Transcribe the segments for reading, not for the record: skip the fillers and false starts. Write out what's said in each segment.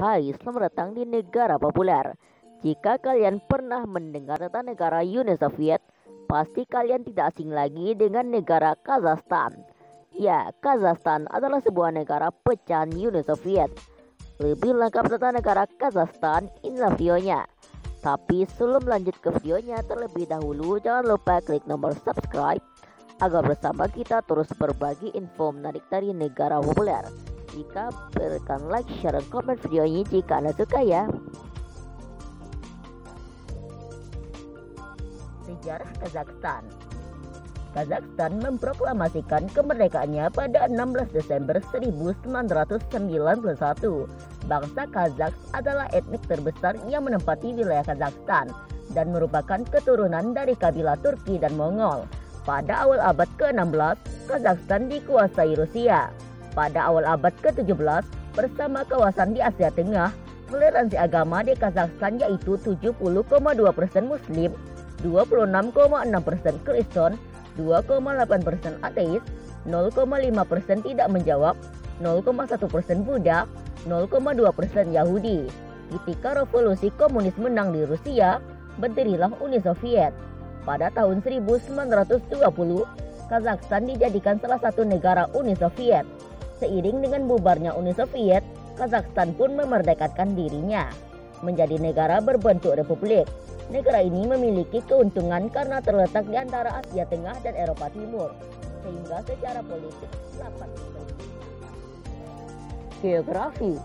Hai, selamat datang di negara populer. Jika kalian pernah mendengar tentang negara Uni Soviet, pasti kalian tidak asing lagi dengan negara Kazakhstan. Ya, Kazakhstan adalah sebuah negara pecahan Uni Soviet. Lebih lengkap tentang negara Kazakhstan, inilah videonya. Tapi sebelum lanjut ke videonya, terlebih dahulu jangan lupa klik nomor subscribe agar bersama kita terus berbagi info menarik dari negara populer. Jika berikan like, share, dan komen video ini jika Anda suka ya. Sejarah Kazakhstan. Kazakhstan memproklamasikan kemerdekaannya pada 16 Desember 1991. Bangsa Kazakh adalah etnik terbesar yang menempati wilayah Kazakhstan dan merupakan keturunan dari kabilah Turki dan Mongol. Pada awal abad ke-16, Kazakhstan dikuasai Rusia. Pada awal abad ke-17, bersama kawasan di Asia Tengah, toleransi agama di Kazakhstan yaitu 70,2% Muslim, 26,6% Kristen, 2,8% ateis, 0,5% tidak menjawab, 0,1% Buddha, 0,2% Yahudi. Ketika revolusi komunis menang di Rusia, berdirilah Uni Soviet. Pada tahun 1920, Kazakhstan dijadikan salah satu negara Uni Soviet. Seiring dengan bubarnya Uni Soviet, Kazakhstan pun memerdekakan dirinya menjadi negara berbentuk republik. Negara ini memiliki keuntungan karena terletak di antara Asia Tengah dan Eropa Timur, sehingga secara politik dapat diperhitungkan. Geografi.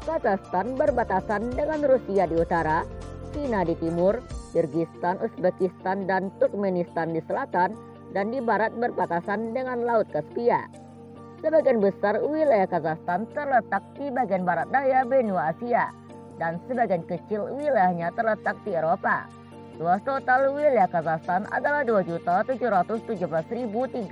Kazakhstan berbatasan dengan Rusia di utara, Cina di timur, Kyrgyzstan, Uzbekistan, dan Turkmenistan di selatan, dan di barat berbatasan dengan Laut Kaspia. Sebagian besar wilayah Kazakhstan terletak di bagian barat daya benua Asia, dan sebagian kecil wilayahnya terletak di Eropa. Luas total wilayah Kazakhstan adalah 2.717.300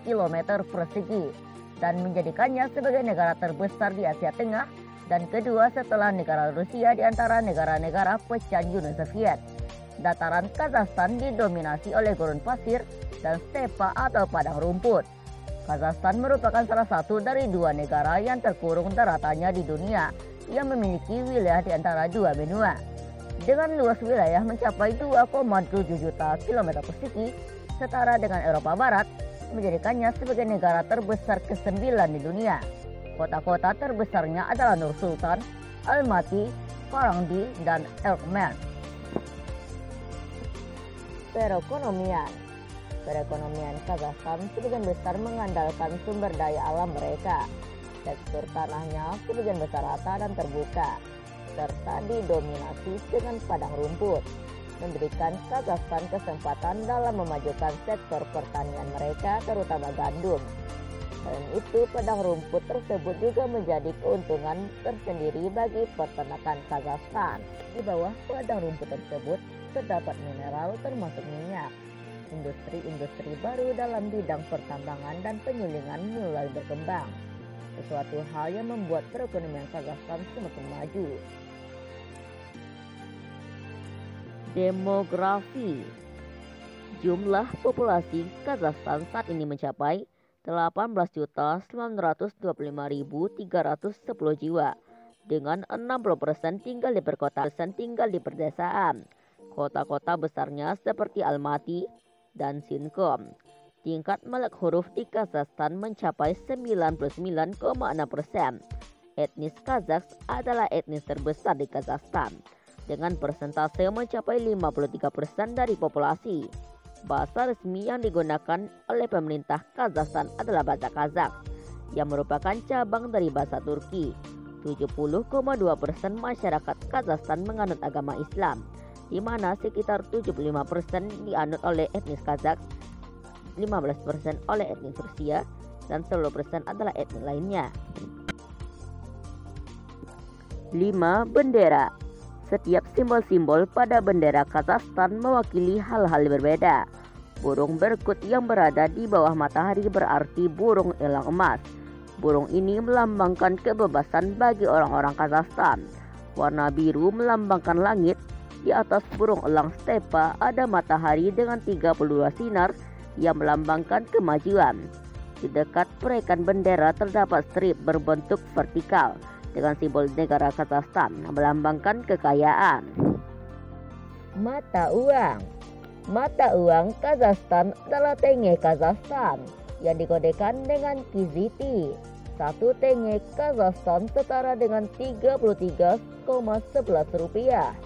km persegi, dan menjadikannya sebagai negara terbesar di Asia Tengah dan kedua setelah negara Rusia di antara negara-negara pecahan Uni Soviet. Dataran Kazakhstan didominasi oleh gurun pasir dan stepa atau padang rumput. Kazakhstan merupakan salah satu dari dua negara yang terkurung daratannya di dunia yang memiliki wilayah di antara dua benua. Dengan luas wilayah mencapai 2,7 juta km persegi, setara dengan Eropa Barat, menjadikannya sebagai negara terbesar ke-9 di dunia. Kota-kota terbesarnya adalah Nur Sultan, Almaty, Karangli, dan Erkmen. Perekonomian Kazakhstan sebagian besar mengandalkan sumber daya alam mereka. Tekstur tanahnya sebagian besar rata dan terbuka, serta didominasi dengan padang rumput, memberikan Kazakhstan kesempatan dalam memajukan sektor pertanian mereka, terutama gandum. Selain itu, padang rumput tersebut juga menjadi keuntungan tersendiri bagi peternakan Kazakhstan. Di bawah padang rumput tersebut terdapat mineral termasuk minyak. Industri-industri baru dalam bidang pertambangan dan penyulingan mulai berkembang, sesuatu hal yang membuat perekonomian Kazakhstan semakin maju. Demografi. Jumlah populasi Kazakhstan saat ini mencapai 18.925.310 jiwa, dengan 60% tinggal di perkotaan, tinggal di perdesaan. Kota-kota besarnya seperti Almaty dan Sinkom. Tingkat melek huruf di Kazakhstan mencapai 99,6%. Etnis Kazakh adalah etnis terbesar di Kazakhstan, dengan persentase mencapai 53% dari populasi. Bahasa resmi yang digunakan oleh pemerintah Kazakhstan adalah bahasa Kazakh, yang merupakan cabang dari bahasa Turki. 70,2% masyarakat Kazakhstan menganut agama Islam, di mana sekitar 75% dianut oleh etnis Kazakh, 15% oleh etnis Rusia, dan 10% adalah etnis lainnya. 5. Bendera. Setiap simbol-simbol pada bendera Kazakhstan mewakili hal-hal berbeda. Burung berkut yang berada di bawah matahari berarti burung elang emas. Burung ini melambangkan kebebasan bagi orang-orang Kazakhstan. Warna biru melambangkan langit. Di atas burung elang stepa ada matahari dengan 32 sinar yang melambangkan kemajuan. Di dekat perekan bendera terdapat strip berbentuk vertikal dengan simbol negara Kazakhstan yang melambangkan kekayaan. Mata uang Kazakhstan adalah tenge Kazakhstan yang dikodekan dengan KZT. Satu tenge Kazakhstan setara dengan 33,11 rupiah.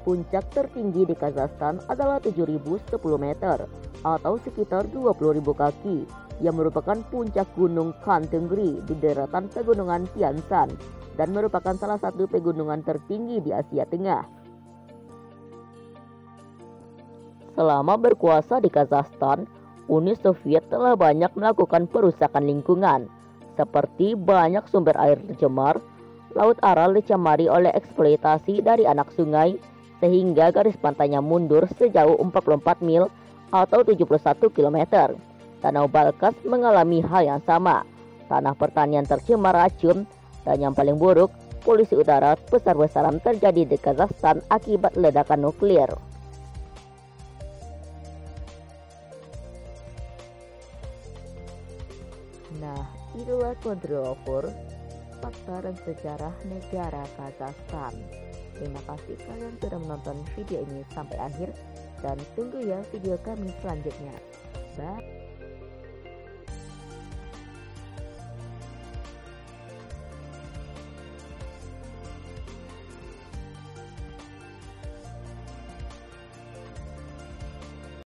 Puncak tertinggi di Kazakhstan adalah 7.010 meter atau sekitar 20.000 kaki yang merupakan puncak gunung Khan Tengri di deretan pegunungan Tian Shan dan merupakan salah satu pegunungan tertinggi di Asia Tengah. Selama berkuasa di Kazakhstan, Uni Soviet telah banyak melakukan perusakan lingkungan, seperti banyak sumber air tercemar, Laut Aral dicemari oleh eksploitasi dari anak sungai, sehingga garis pantainya mundur sejauh 44 mil atau 71 km. Danau Balkas mengalami hal yang sama. Tanah pertanian tercemar racun, dan yang paling buruk, polusi udara besar-besaran terjadi di Kazakhstan akibat ledakan nuklir. Nah, itulah kontrover fakta dan sejarah negara Kazakhstan. Terima kasih kalian sudah menonton video ini sampai akhir, dan tunggu ya video kami selanjutnya. Bye.